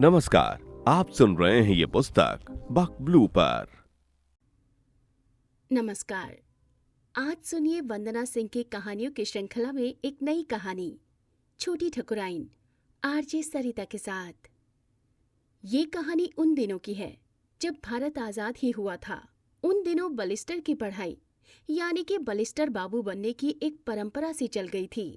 नमस्कार, आप सुन रहे हैं ये पुस्तक बक ब्लू पर। नमस्कार। आज सुनिए वंदना सिंह की कहानियों की श्रृंखला में एक नई कहानी, छोटी ठकुराइन, आरजे सरिता के साथ। ये कहानी उन दिनों की है जब भारत आजाद ही हुआ था। उन दिनों बलिस्टर की पढ़ाई यानी कि बलिस्टर बाबू बनने की एक परंपरा सी चल गई थी।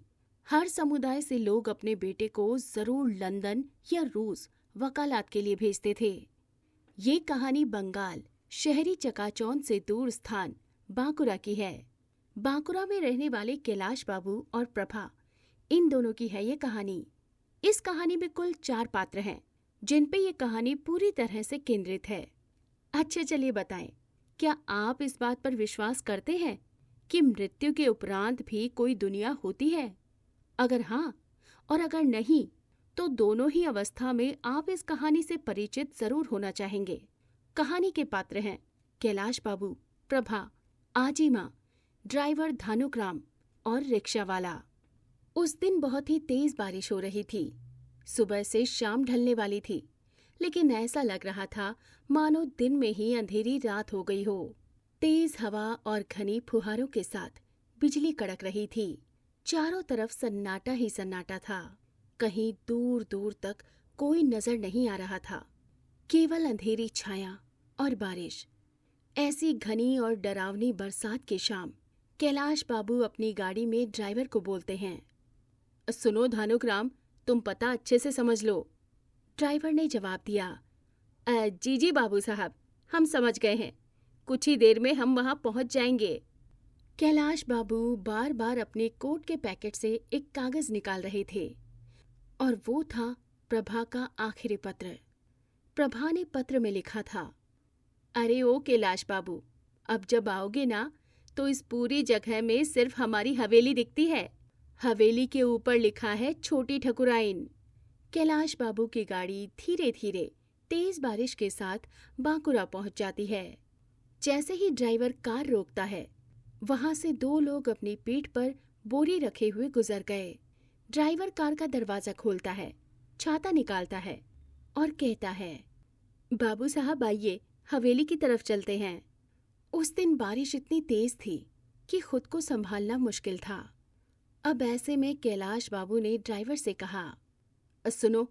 हर समुदाय से लोग अपने बेटे को जरूर लंदन या रूस वकालत के लिए भेजते थे। ये कहानी बंगाल शहरी चकाचौंध से दूर स्थान बांकुरा की है। बांकुरा में रहने वाले कैलाश बाबू और प्रभा, इन दोनों की है ये कहानी। इस कहानी में कुल 4 पात्र हैं जिन पे ये कहानी पूरी तरह से केंद्रित है। अच्छा चलिए बताएं, क्या आप इस बात पर विश्वास करते हैं कि मृत्यु के उपरांत भी कोई दुनिया होती है? अगर हाँ और अगर नहीं, तो दोनों ही अवस्था में आप इस कहानी से परिचित जरूर होना चाहेंगे। कहानी के पात्र हैं कैलाश बाबू, प्रभा, आजी माँ, ड्राइवर धानुकराम और रिक्शा वाला। उस दिन बहुत ही तेज बारिश हो रही थी। सुबह से शाम ढलने वाली थी, लेकिन ऐसा लग रहा था मानो दिन में ही अंधेरी रात हो गई हो। तेज हवा और घनी फुहारों के साथ बिजली कड़क रही थी। चारों तरफ सन्नाटा ही सन्नाटा था। कहीं दूर दूर तक कोई नजर नहीं आ रहा था, केवल अंधेरी छाया और बारिश। ऐसी घनी और डरावनी बरसात की शाम कैलाश बाबू अपनी गाड़ी में ड्राइवर को बोलते हैं, सुनो धानुकराम, तुम पता अच्छे से समझ लो। ड्राइवर ने जवाब दिया, जी जी बाबू साहब, हम समझ गए हैं, कुछ ही देर में हम वहां पहुंच जाएंगे। कैलाश बाबू बार बार अपने कोट के पैकेट से एक कागज निकाल रहे थे और वो था प्रभा का आखिरी पत्र। प्रभा ने पत्र में लिखा था, अरे ओ कैलाश बाबू, अब जब आओगे ना तो इस पूरी जगह में सिर्फ हमारी हवेली दिखती है। हवेली के ऊपर लिखा है छोटी ठकुराइन। कैलाश बाबू की गाड़ी धीरे धीरे तेज बारिश के साथ बांकुरा पहुंच जाती है। जैसे ही ड्राइवर कार रोकता है, वहां से 2 लोग अपनी पीठ पर बोरी रखे हुए गुजर गए। ड्राइवर कार का दरवाजा खोलता है, छाता निकालता है और कहता है, बाबू साहब आइए, हवेली की तरफ चलते हैं। उस दिन बारिश इतनी तेज थी कि खुद को संभालना मुश्किल था। अब ऐसे में कैलाश बाबू ने ड्राइवर से कहा, सुनो,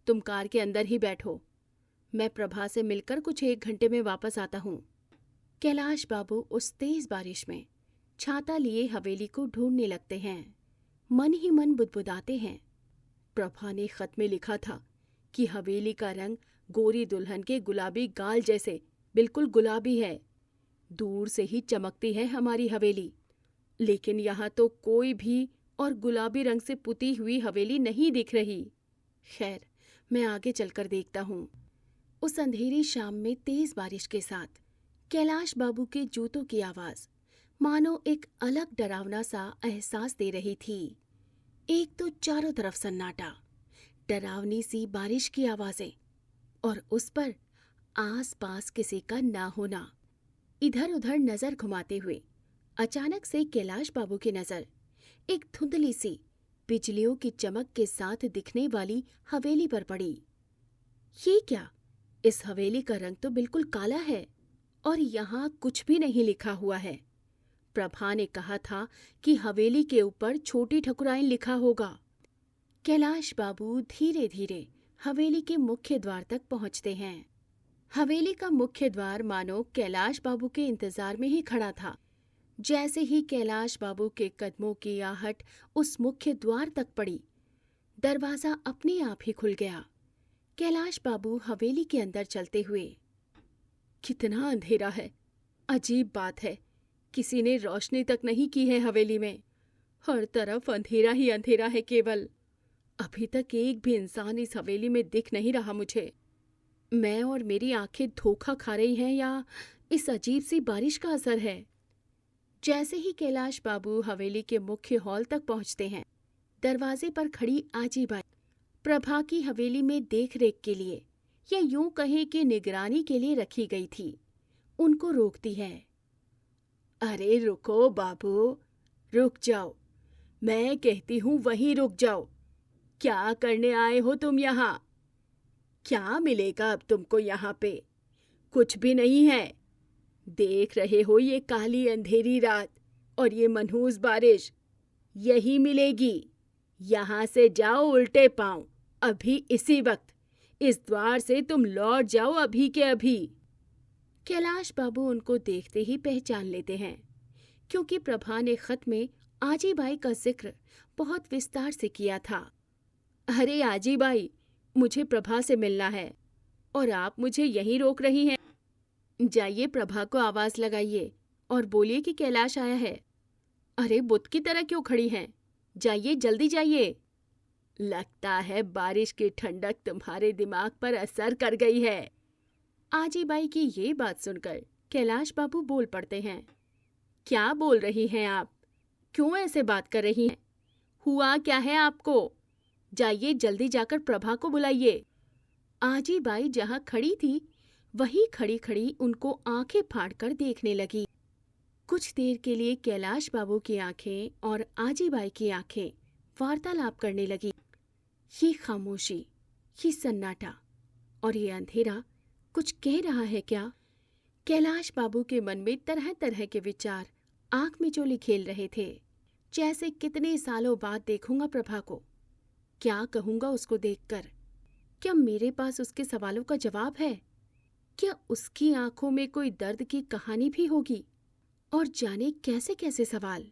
तुम कार के अंदर ही बैठो, मैं प्रभा से मिलकर कुछ 1 घंटे में वापस आता हूँ। कैलाश बाबू उस तेज बारिश में छाता लिए हवेली को ढूंढने लगते हैं। मन ही मन बुदबुदाते हैं, प्रभा ने खत में लिखा था कि हवेली का रंग गोरी दुल्हन के गुलाबी गाल जैसे बिल्कुल गुलाबी है। दूर से ही चमकती है हमारी हवेली, लेकिन यहाँ तो कोई भी और गुलाबी रंग से पुती हुई हवेली नहीं दिख रही। खैर, मैं आगे चलकर देखता हूँ। उस अंधेरी शाम में तेज बारिश के साथ कैलाश बाबू के जूतों की आवाज मानो एक अलग डरावना सा एहसास दे रही थी। एक तो चारों तरफ सन्नाटा, डरावनी सी बारिश की आवाजें और उस पर आस पास किसी का ना होना। इधर उधर नजर घुमाते हुए अचानक से कैलाश बाबू की नजर एक धुंधली सी बिजलियों की चमक के साथ दिखने वाली हवेली पर पड़ी। ये क्या? इस हवेली का रंग तो बिल्कुल काला है और यहाँ कुछ भी नहीं लिखा हुआ है। प्रभा ने कहा था कि हवेली के ऊपर छोटी ठकुराइन लिखा होगा। कैलाश बाबू धीरे धीरे हवेली के मुख्य द्वार तक पहुंचते हैं। हवेली का मुख्य द्वार मानो कैलाश बाबू के इंतजार में ही खड़ा था। जैसे ही कैलाश बाबू के कदमों की आहट उस मुख्य द्वार तक पड़ी, दरवाजा अपने आप ही खुल गया। कैलाश बाबू हवेली के अंदर चलते हुए, कितना अंधेरा है, अजीब बात है, किसी ने रोशनी तक नहीं की है हवेली में। हर तरफ अंधेरा ही अंधेरा है केवल। अभी तक एक भी इंसान इस हवेली में दिख नहीं रहा मुझे। मैं और मेरी आंखें धोखा खा रही हैं या इस अजीब सी बारिश का असर है। जैसे ही कैलाश बाबू हवेली के मुख्य हॉल तक पहुंचते हैं, दरवाजे पर खड़ी आजी बाई प्रभा की हवेली में देख रेख के लिए या यूं कहें कि निगरानी के लिए रखी गई थी, उनको रोकती है। अरे रुको बाबू, रुक जाओ, मैं कहती हूँ वहीं रुक जाओ। क्या करने आए हो तुम यहाँ? क्या मिलेगा अब तुमको यहाँ पे? कुछ भी नहीं है। देख रहे हो ये काली अंधेरी रात और ये मनहूस बारिश, यही मिलेगी। यहाँ से जाओ उल्टे पांव, अभी इसी वक्त। इस द्वार से तुम लौट जाओ अभी के अभी। कैलाश बाबू उनको देखते ही पहचान लेते हैं, क्योंकि प्रभा ने खत में आजी बाई का जिक्र बहुत विस्तार से किया था। अरे आजी बाई, मुझे प्रभा से मिलना है और आप मुझे यहीं रोक रही हैं। जाइए, प्रभा को आवाज लगाइए और बोलिए कि कैलाश आया है। अरे बुत की तरह क्यों खड़ी हैं? जाइए, जल्दी जाइए। लगता है बारिश की ठंडक तुम्हारे दिमाग पर असर कर गई है। आजी बाई की ये बात सुनकर कैलाश बाबू बोल पड़ते हैं। क्या बोल रही हैं आप? क्यों ऐसे बात कर रही हैं? हुआ क्या है आपको? जाइए, जल्दी जाकर प्रभा को बुलाइए। आजी बाई जहाँ खड़ी थी वहीं खड़ी खड़ी उनको आंखें फाड़कर देखने लगी। कुछ देर के लिए कैलाश बाबू की आंखें और आजी बाई की आंखें वार्तालाप करने लगी। ये खामोशी, ये सन्नाटा और ये अंधेरा कुछ कह रहा है क्या? कैलाश बाबू के मन में तरह तरह के विचार आंख में चोली खेल रहे थे। जैसे कितने सालों बाद देखूंगा प्रभा को, क्या कहूंगा उसको देखकर? क्या मेरे पास उसके सवालों का जवाब है? क्या उसकी आंखों में कोई दर्द की कहानी भी होगी? और जाने कैसे कैसे सवाल।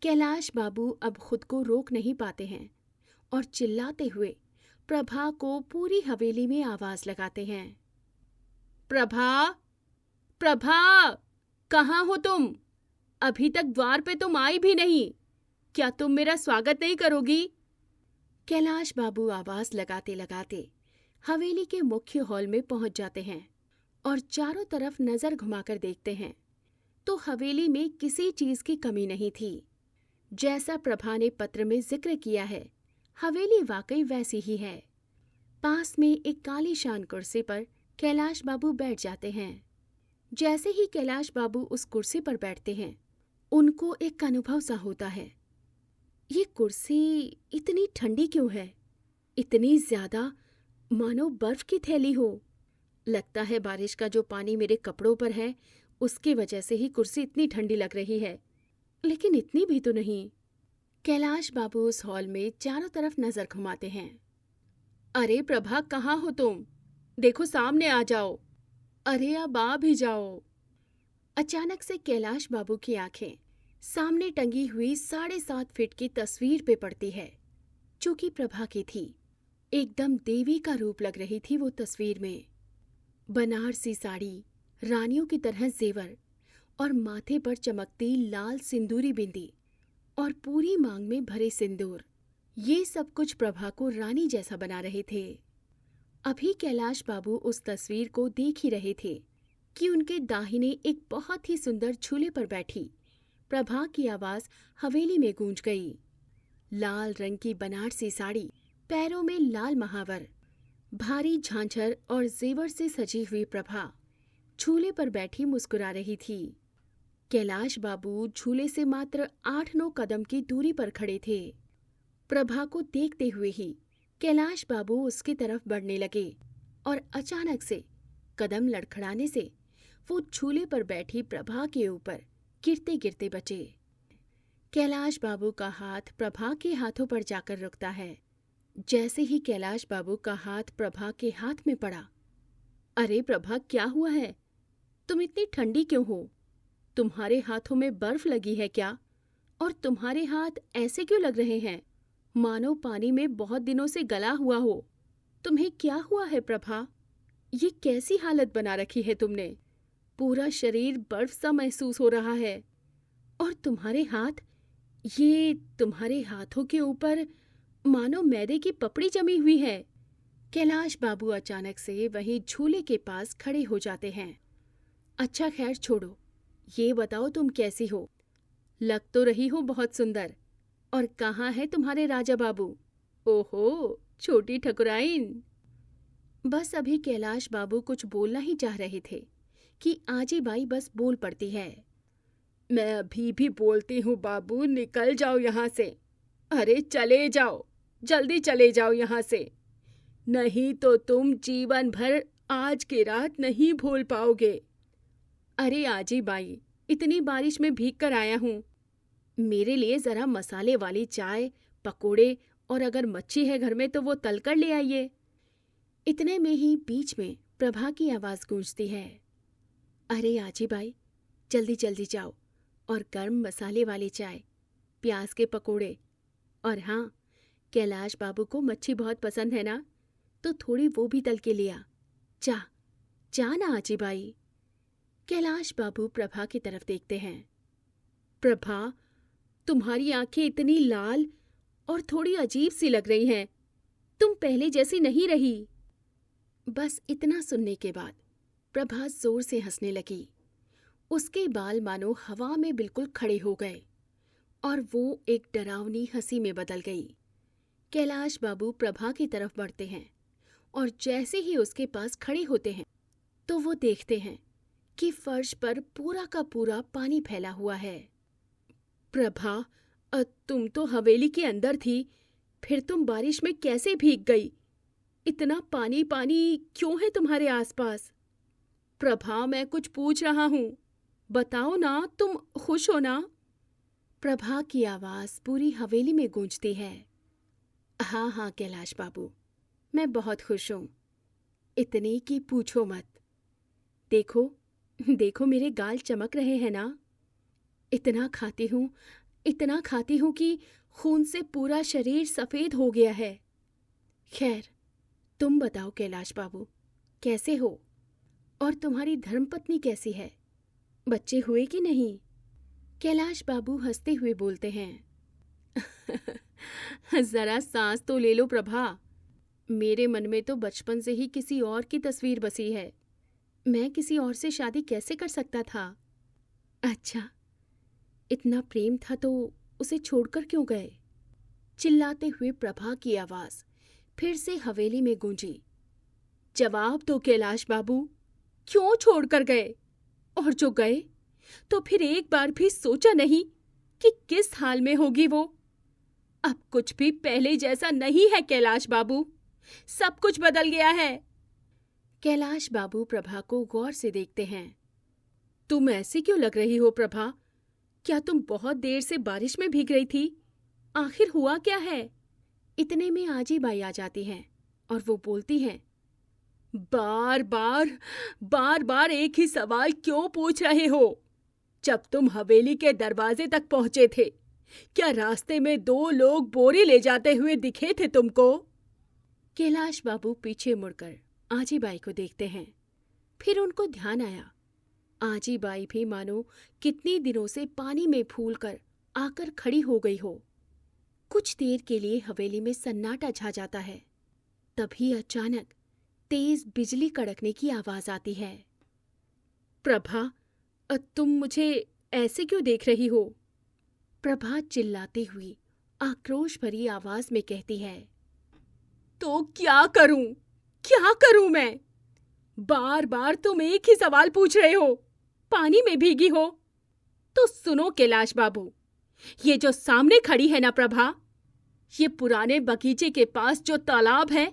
कैलाश बाबू अब खुद को रोक नहीं पाते हैं और चिल्लाते हुए प्रभा को पूरी हवेली में आवाज लगाते हैं। प्रभा, प्रभा, कहाँ हो तुम? अभी तक द्वार पे तुम आई भी नहीं। क्या तुम मेरा स्वागत नहीं करोगी? कैलाश बाबू आवाज लगाते लगाते हवेली के मुख्य हॉल में पहुंच जाते हैं और चारों तरफ नजर घुमाकर देखते हैं तो हवेली में किसी चीज की कमी नहीं थी। जैसा प्रभा ने पत्र में जिक्र किया है, हवेली वाकई वैसी ही है। पास में एक कालीशान कुर्सी पर कैलाश बाबू बैठ जाते हैं। जैसे ही कैलाश बाबू उस कुर्सी पर बैठते हैं, उनको एक अनुभव सा होता है। ये कुर्सी इतनी ठंडी क्यों है? इतनी ज्यादा, मानो बर्फ की थैली हो। लगता है बारिश का जो पानी मेरे कपड़ों पर है उसकी वजह से ही कुर्सी इतनी ठंडी लग रही है, लेकिन इतनी भी तो नहीं। कैलाश बाबू उस हॉल में चारों तरफ नजर घुमाते हैं। अरे प्रभा, कहाँ हो तुम? देखो, सामने आ जाओ। अरे अब आ भी जाओ। अचानक से कैलाश बाबू की आंखें सामने टंगी हुई 7.5 फीट की तस्वीर पे पड़ती है, जो कि प्रभा की थी। एकदम देवी का रूप लग रही थी वो तस्वीर में। बनारसी साड़ी, रानियों की तरह जेवर और माथे पर चमकती लाल सिंदूरी बिंदी और पूरी मांग में भरे सिंदूर, ये सब कुछ प्रभा को रानी जैसा बना रहे थे। अभी कैलाश बाबू उस तस्वीर को देख ही रहे थे कि उनके दाहिने एक बहुत ही सुंदर झूले पर बैठी प्रभा की आवाज हवेली में गूंज गई। लाल रंग की बनारसी साड़ी, पैरों में लाल महावर, भारी झांझर और जेवर से सजी हुई प्रभा झूले पर बैठी मुस्कुरा रही थी। कैलाश बाबू झूले से मात्र 8-9 कदम की दूरी पर खड़े थे। प्रभा को देखते हुए ही कैलाश बाबू उसकी तरफ बढ़ने लगे और अचानक से कदम लड़खड़ाने से वो झूले पर बैठी प्रभा के ऊपर गिरते गिरते बचे। कैलाश बाबू का हाथ प्रभा के हाथों पर जाकर रुकता है। जैसे ही कैलाश बाबू का हाथ प्रभा के हाथ में पड़ा, अरे प्रभा, क्या हुआ है? तुम इतनी ठंडी क्यों हो? तुम्हारे हाथों में बर्फ लगी है क्या? और तुम्हारे हाथ ऐसे क्यों लग रहे हैं मानो पानी में बहुत दिनों से गला हुआ हो? तुम्हें क्या हुआ है प्रभा? ये कैसी हालत बना रखी है तुमने? पूरा शरीर बर्फ सा महसूस हो रहा है। और तुम्हारे हाथ, ये तुम्हारे हाथों के ऊपर मानो मैदे की पपड़ी जमी हुई है। कैलाश बाबू अचानक से वहीं झूले के पास खड़े हो जाते हैं। अच्छा खैर छोड़ो, ये बताओ तुम कैसी हो? लग तो रही हो बहुत सुंदर। और कहाँ है तुम्हारे राजा बाबू? ओहो, छोटी ठकुराइन। बस अभी कैलाश बाबू कुछ बोलना ही चाह रहे थे कि आजी बाई बस बोल पड़ती है। मैं अभी भी बोलती हूँ बाबू, निकल जाओ यहाँ से। अरे चले जाओ, जल्दी चले जाओ यहाँ से। नहीं तो तुम जीवन भर आज की रात नहीं भूल पाओगे। अरे आजी बाई, इतनी बारिश में भीग कर आया हूँ। मेरे लिए जरा मसाले वाली चाय, पकोड़े और अगर मच्छी है घर में तो वो तल कर ले आइए। इतने में ही बीच में प्रभा की आवाज गूंजती है। अरे आजी बाई, जल्दी जल्दी जाओ और गर्म मसाले वाली चाय, प्याज के पकोड़े, और हाँ, कैलाश बाबू को मच्छी बहुत पसंद है ना, तो थोड़ी वो भी तल के लिया। जा ना आजी बाई। कैलाश बाबू प्रभा की तरफ देखते हैं। प्रभा, तुम्हारी आंखें इतनी लाल और थोड़ी अजीब सी लग रही हैं। तुम पहले जैसी नहीं रही। बस इतना सुनने के बाद प्रभा जोर से हंसने लगी। उसके बाल मानो हवा में बिल्कुल खड़े हो गए और वो एक डरावनी हंसी में बदल गई। कैलाश बाबू प्रभा की तरफ बढ़ते हैं और जैसे ही उसके पास खड़े होते हैं तो वो देखते हैं कि फर्श पर पूरा का पूरा पानी फैला हुआ है। प्रभा, तुम तो हवेली के अंदर थी, फिर तुम बारिश में कैसे भीग गई? इतना पानी पानी क्यों है तुम्हारे आसपास? प्रभा, मैं कुछ पूछ रहा हूँ, बताओ ना, तुम खुश हो ना? प्रभा की आवाज पूरी हवेली में गूंजती है। हाँ हाँ कैलाश बाबू, मैं बहुत खुश हूँ, इतनी कि पूछो मत। देखो देखो, मेरे गाल चमक रहे हैं ना। इतना खाती हूँ कि खून से पूरा शरीर सफेद हो गया है। खैर, तुम बताओ कैलाश बाबू, कैसे हो? और तुम्हारी धर्मपत्नी कैसी है? बच्चे हुए कि नहीं? कैलाश बाबू हंसते हुए बोलते हैं। जरा सांस तो ले लो प्रभा। मेरे मन में तो बचपन से ही किसी और की तस्वीर बसी है। मैं किसी और से शादी कैसे कर सकता था? अच्छा, इतना प्रेम था तो उसे छोड़कर क्यों गए? चिल्लाते हुए प्रभा की आवाज फिर से हवेली में गूंजी। जवाब दो कैलाश बाबू, क्यों छोड़कर गए? और जो गए तो फिर एक बार भी सोचा नहीं कि किस हाल में होगी वो? अब कुछ भी पहले जैसा नहीं है कैलाश बाबू, सब कुछ बदल गया है। कैलाश बाबू प्रभा को गौर से देखते हैं। तुम ऐसी क्यों लग रही हो प्रभा? क्या तुम बहुत देर से बारिश में भीग रही थी? आखिर हुआ क्या है? इतने में आजी बाई आ जाती हैं और वो बोलती हैं, बार बार एक ही सवाल क्यों पूछ रहे हो? जब तुम हवेली के दरवाजे तक पहुंचे थे, क्या रास्ते में 2 लोग बोरी ले जाते हुए दिखे थे तुमको? कैलाश बाबू पीछे मुड़कर आजी बाई को देखते हैं। फिर उनको ध्यान आया, आजी बाई भी मानो कितनी दिनों से पानी में फूलकर आकर खड़ी हो गई हो। कुछ देर के लिए हवेली में सन्नाटा छा जाता है। तभी अचानक तेज बिजली कड़कने की आवाज आती है। प्रभा, तुम मुझे ऐसे क्यों देख रही हो? प्रभा चिल्लाती हुई आक्रोश भरी आवाज में कहती है, तो क्या करूं मैं? बार बार तुम एक ही सवाल पूछ रहे हो, पानी में भीगी हो। तो सुनो कैलाश बाबू, ये जो सामने खड़ी है ना प्रभा, ये पुराने बगीचे के पास जो तालाब है,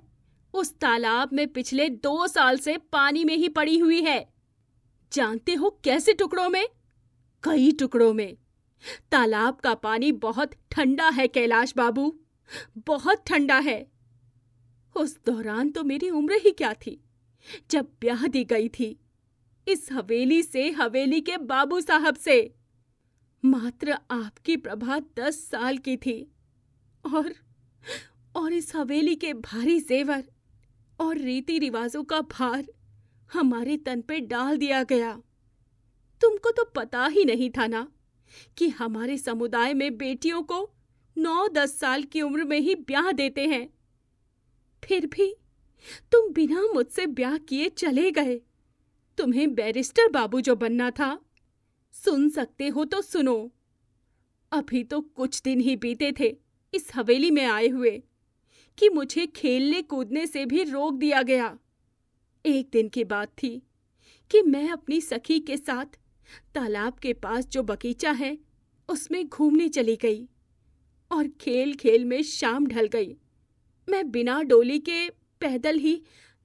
उस तालाब में पिछले 2 साल से पानी में ही पड़ी हुई है। जानते हो कैसे टुकड़ों में? कई टुकड़ों में। तालाब का पानी बहुत ठंडा है कैलाश बाबू, बहुत ठंडा है। उस दौरान तो मेरी उम्र ही क्या थी जब ब्याह दी गई थी, इस हवेली से हवेली के बाबू साहब से। मात्र आपकी प्रभा 10 साल की थी और इस हवेली के भारी जेवर और रीति रिवाजों का भार हमारे तन पे डाल दिया गया। तुमको तो पता ही नहीं था ना कि हमारे समुदाय में बेटियों को 9-10 साल की उम्र में ही ब्याह देते हैं। फिर भी तुम बिना मुझसे ब्याह किए चले गए। तुम्हें बैरिस्टर बाबू जो बनना था, सुन सकते हो तो सुनो। अभी तो कुछ दिन ही बीते थे इस हवेली में आए हुए कि मुझे खेलने कूदने से भी रोक दिया गया। एक दिन की बात थी कि मैं अपनी सखी के साथ तालाब के पास जो बगीचा है उसमें घूमने चली गई और खेल खेल में शाम ढल गई। मैं बिना डोली के पैदल ही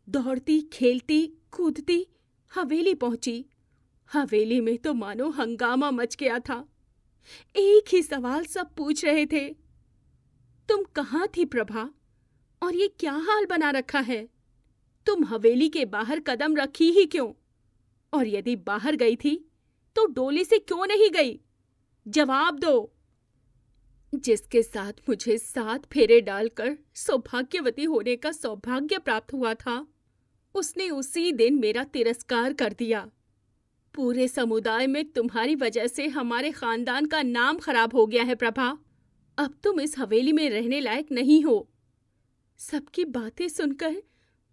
दौड़ती खेलती कूदती हवेली पहुंची। हवेली में तो मानो हंगामा मच गया था। एक ही सवाल सब पूछ रहे थे, तुम कहाँ थी प्रभा, और ये क्या हाल बना रखा है? तुम हवेली के बाहर कदम रखी ही क्यों? और यदि बाहर गई थी तो डोली से क्यों नहीं गई? जवाब दो। जिसके साथ मुझे 7 फेरे डालकर सौभाग्यवती होने का सौभाग्य प्राप्त हुआ था, उसने उसी दिन मेरा तिरस्कार कर दिया। पूरे समुदाय में तुम्हारी वजह से हमारे खानदान का नाम खराब हो गया है प्रभा। अब तुम इस हवेली में रहने लायक नहीं हो। सबकी बातें सुनकर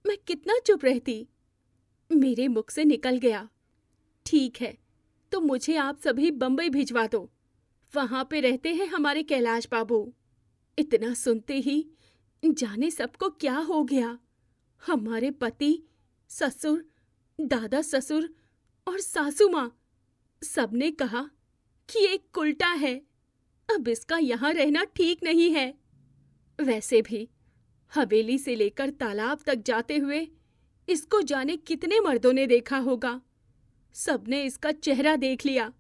मैं कितना चुप रहती, मेरे मुख से निकल गया, ठीक है तो मुझे आप सभी बम्बई भिजवा दो, वहां पे रहते हैं हमारे कैलाश बाबू। इतना सुनते ही जाने सबको क्या हो गया। हमारे पति, ससुर, दादा ससुर और सासू माँ सबने कहा कि एक उल्टा है, अब इसका यहाँ रहना ठीक नहीं है। वैसे भी हवेली से लेकर तालाब तक जाते हुए इसको जाने कितने मर्दों ने देखा होगा। सबने इसका चेहरा देख लिया,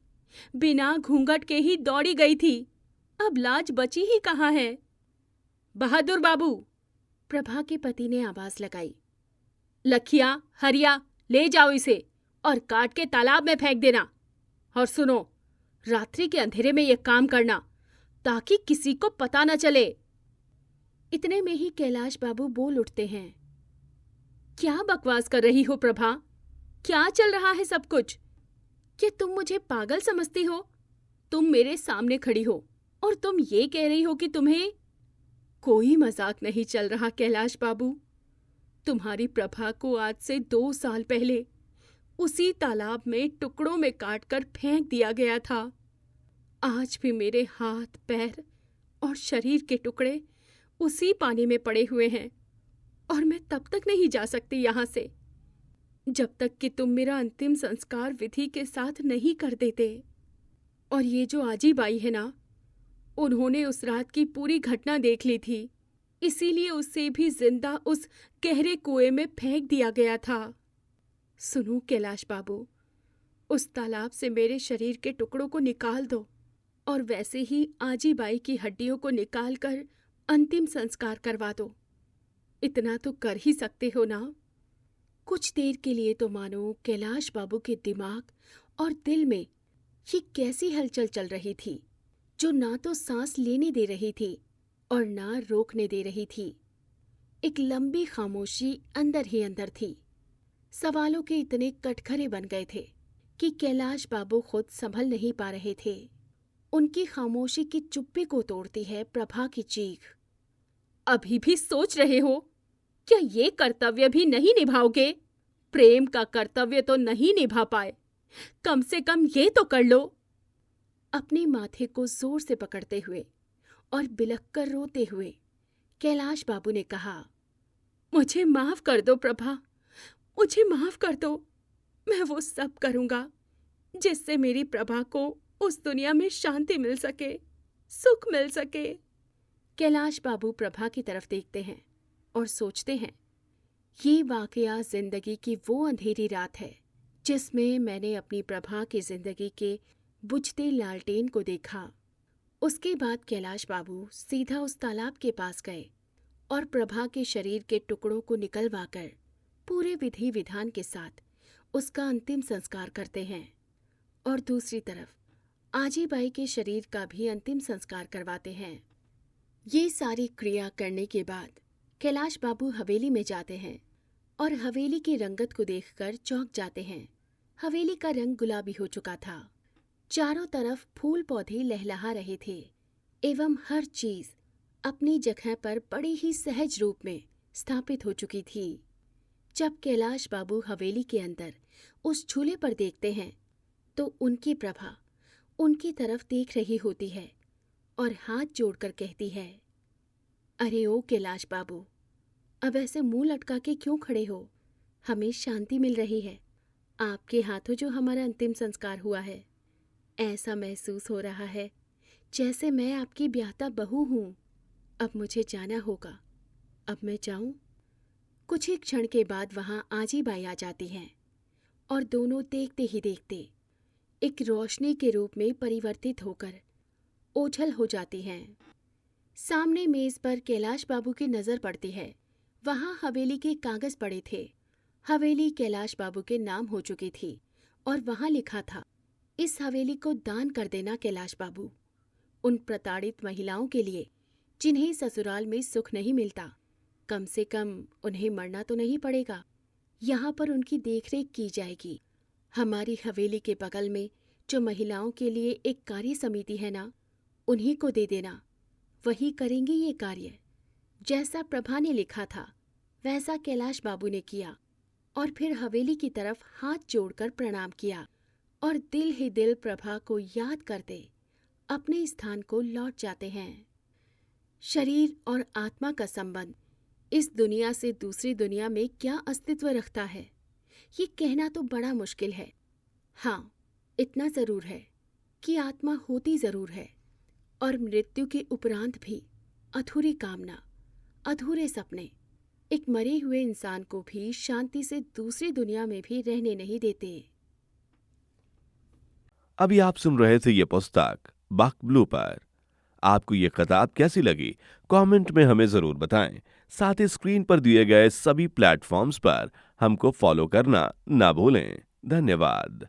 बिना घूंघट के ही दौड़ी गई थी। अब लाज बची ही कहाँ है? बहादुर बाबू, प्रभा के पति ने आवाज लगाई, लखिया, हरिया, ले जाओ इसे और काट के तालाब में फेंक देना। और सुनो, रात्रि के अंधेरे में ये काम करना ताकि किसी को पता न चले। इतने में ही कैलाश बाबू बोल उठते हैं, क्या बकवास कर रही हो प्रभा? क्या चल रहा है सब कुछ? क्या तुम मुझे पागल समझती हो? तुम मेरे सामने खड़ी हो और तुम ये कह रही हो कि तुम्हें कोई मजाक नहीं चल रहा कैलाश बाबू। तुम्हारी प्रभा को आज से 2 साल पहले उसी तालाब में टुकड़ों में काटकर फेंक दिया गया था। आज भी मेरे हाथ, पैर और शरीर के टुकड़े उसी पानी में पड़े हुए हैं और मैं तब तक नहीं जा सकती यहाँ से जब तक कि तुम मेरा अंतिम संस्कार विधि के साथ नहीं कर देते। और ये जो आजी बाई है ना, उन्होंने उस रात की पूरी घटना देख ली थी, इसीलिए उसे भी जिंदा उस गहरे कुएं में फेंक दिया गया था। सुनो कैलाश बाबू, उस तालाब से मेरे शरीर के टुकड़ों को निकाल दो और वैसे ही आजी बाई की हड्डियों को निकाल कर अंतिम संस्कार करवा दो। इतना तो कर ही सकते हो ना? कुछ देर के लिए तो मानो कैलाश बाबू के दिमाग और दिल में ये कैसी हलचल चल रही थी जो ना तो सांस लेने दे रही थी और ना रोकने दे रही थी। एक लंबी खामोशी अंदर ही अंदर थी। सवालों के इतने कटघरे बन गए थे कि कैलाश बाबू खुद संभल नहीं पा रहे थे। उनकी खामोशी की चुप्पी को तोड़ती है प्रभा की चीख, अभी भी सोच रहे हो? क्या ये कर्तव्य भी नहीं निभाओगे? प्रेम का कर्तव्य तो नहीं निभा पाए, कम से कम ये तो कर लो। अपने माथे को जोर से पकड़ते हुए और बिलख कर रोते हुए कैलाश बाबू ने कहा, मुझे माफ कर दो प्रभा, मुझे माफ कर दो। मैं वो सब करूंगा जिससे मेरी प्रभा को उस दुनिया में शांति मिल सके, सुख मिल सके। कैलाश बाबू प्रभा की तरफ देखते हैं और सोचते हैं, ये वाकया जिंदगी की वो अंधेरी रात है जिसमें मैंने अपनी प्रभा की जिंदगी के बुझते लालटेन को देखा। उसके बाद कैलाश बाबू सीधा उस तालाब के पास गए और प्रभा के शरीर के टुकड़ों को निकलवाकर पूरे विधि विधान के साथ उसका अंतिम संस्कार करते हैं और दूसरी तरफ आजी बाई के शरीर का भी अंतिम संस्कार करवाते हैं। ये सारी क्रिया करने के बाद कैलाश बाबू हवेली में जाते हैं और हवेली की रंगत को देखकर चौंक जाते हैं। हवेली का रंग गुलाबी हो चुका था, चारों तरफ फूल पौधे लहलहा रहे थे एवं हर चीज अपनी जगह पर बड़े ही सहज रूप में स्थापित हो चुकी थी। जब कैलाश बाबू हवेली के अंदर उस झूले पर देखते हैं तो उनकी प्रभा उनकी तरफ देख रही होती है और हाथ जोड़कर कहती है, अरे ओ कैलाश बाबू, अब ऐसे मुंह लटका के क्यों खड़े हो? हमें शांति मिल रही है। आपके हाथों जो हमारा अंतिम संस्कार हुआ है, ऐसा महसूस हो रहा है जैसे मैं आपकी ब्याहता बहू हूँ। अब मुझे जाना होगा। अब मैं जाऊँ? कुछ ही क्षण के बाद वहां आजी बाई आ जाती हैं और दोनों देखते ही देखते एक रोशनी के रूप में परिवर्तित होकर ओझल हो जाती हैं। सामने मेज पर कैलाश बाबू की नजर पड़ती है। वहां हवेली के कागज पड़े थे। हवेली कैलाश बाबू के नाम हो चुकी थी और वहां लिखा था, इस हवेली को दान कर देना कैलाश बाबू, उन प्रताड़ित महिलाओं के लिए जिन्हें ससुराल में सुख नहीं मिलता। कम से कम उन्हें मरना तो नहीं पड़ेगा। यहाँ पर उनकी देखरेख की जाएगी। हमारी हवेली के बगल में जो महिलाओं के लिए एक कार्य समिति है ना, उन्हीं को दे देना। वही करेंगे ये कार्य। जैसा प्रभा ने लिखा था वैसा कैलाश बाबू ने किया और फिर हवेली की तरफ हाथ जोड़कर प्रणाम किया और दिल ही दिल प्रभा को याद करते अपने स्थान को लौट जाते हैं। शरीर और आत्मा का संबंध इस दुनिया से दूसरी दुनिया में क्या अस्तित्व रखता है, ये कहना तो बड़ा मुश्किल है। हाँ, इतना जरूर है कि आत्मा होती जरूर है और मृत्यु के उपरांत भी अधूरी कामना, अधूरे सपने एक मरे हुए इंसान को भी शांति से दूसरी दुनिया में भी रहने नहीं देते। अभी आप सुन रहे थे ये पुस्तक बक ब्लू पर। आपको ये किताब कैसी लगी कमेंट में हमें जरूर बताएं। साथ ही स्क्रीन पर दिए गए सभी प्लेटफॉर्म्स पर हमको फॉलो करना ना भूलें। धन्यवाद।